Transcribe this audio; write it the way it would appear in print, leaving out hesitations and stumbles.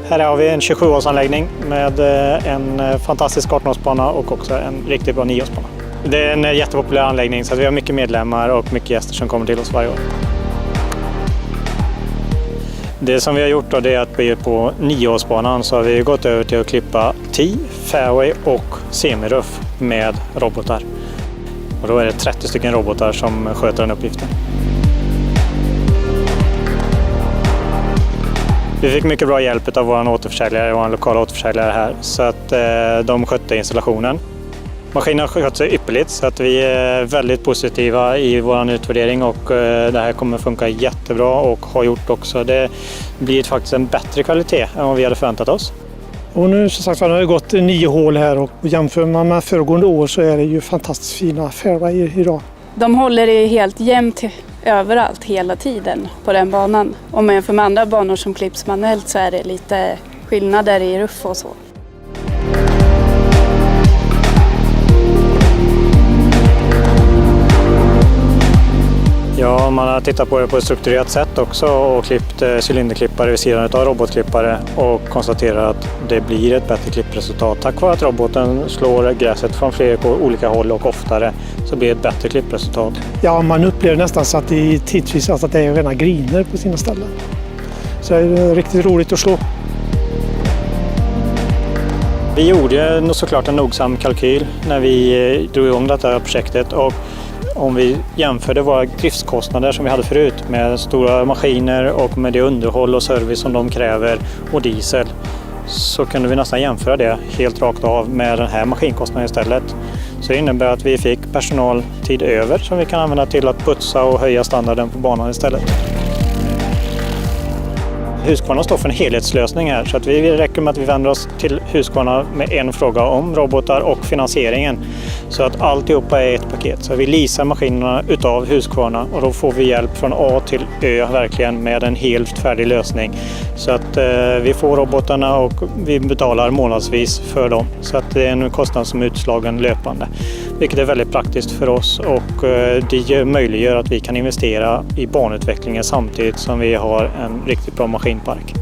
Här har vi en 27-årsanläggning med en fantastisk 18-årsbana och också en riktigt bra 9-årsbana. Det är en jättepopulär anläggning så att vi har mycket medlemmar och mycket gäster som kommer till oss varje år. Det som vi har gjort då, det är att på 9-årsbanan så har vi gått över till att klippa tee, fairway och semiruff med robotar. Och då är det 30 stycken robotar som sköter den uppgiften. Vi fick mycket bra hjälp av vår lokala återförsäljare här så att de skötte installationen. Maskinen har skött sig ypperligt så att vi är väldigt positiva i vår utvärdering och det här kommer funka jättebra och har gjort också. Det blir faktiskt en bättre kvalitet än vad vi hade förväntat oss. Och nu som sagt har det gått 9 hål här och jämför man med föregående år så är det ju fantastiskt fina fairway idag. De håller det helt jämnt överallt hela tiden på den banan. Om man jämför med andra banor som klipps manuellt så är det lite skillnader i ruff och så. Ja, man har tittat på det på ett strukturerat sätt också och klippt cylinderklippare vid sidan av robotklippare och konstaterar att det blir ett bättre klippresultat. Tack vare att roboten slår gräset från flera olika håll och oftare så blir det ett bättre klippresultat. Ja, man upplever nästan så att det tidvis att det är rena griner på sina ställen. Så det är riktigt roligt att slå. Vi gjorde såklart en nogsam kalkyl när vi drog igång detta projektet och om vi jämförde våra driftskostnader som vi hade förut med stora maskiner och med det underhåll och service som de kräver och diesel så kunde vi nästan jämföra det helt rakt av med den här maskinkostnaden istället. Så det innebär att vi fick personaltid över som vi kan använda till att putsa och höja standarden på banan istället. Husqvarna står för en helhetslösning här så att vi räcker med att vi vänder oss till Husqvarna med en fråga om robotar och finansieringen. Så att alltihopa är ett paket. Så vi leasar maskinerna utav Husqvarna och då får vi hjälp från A till Ö verkligen med en helt färdig lösning. Så att vi får robotarna och vi betalar månadsvis för dem. Så att det är en kostnad som är utslagen löpande. Vilket är väldigt praktiskt för oss och det möjliggör att vi kan investera i banutvecklingen samtidigt som vi har en riktigt bra maskinpark.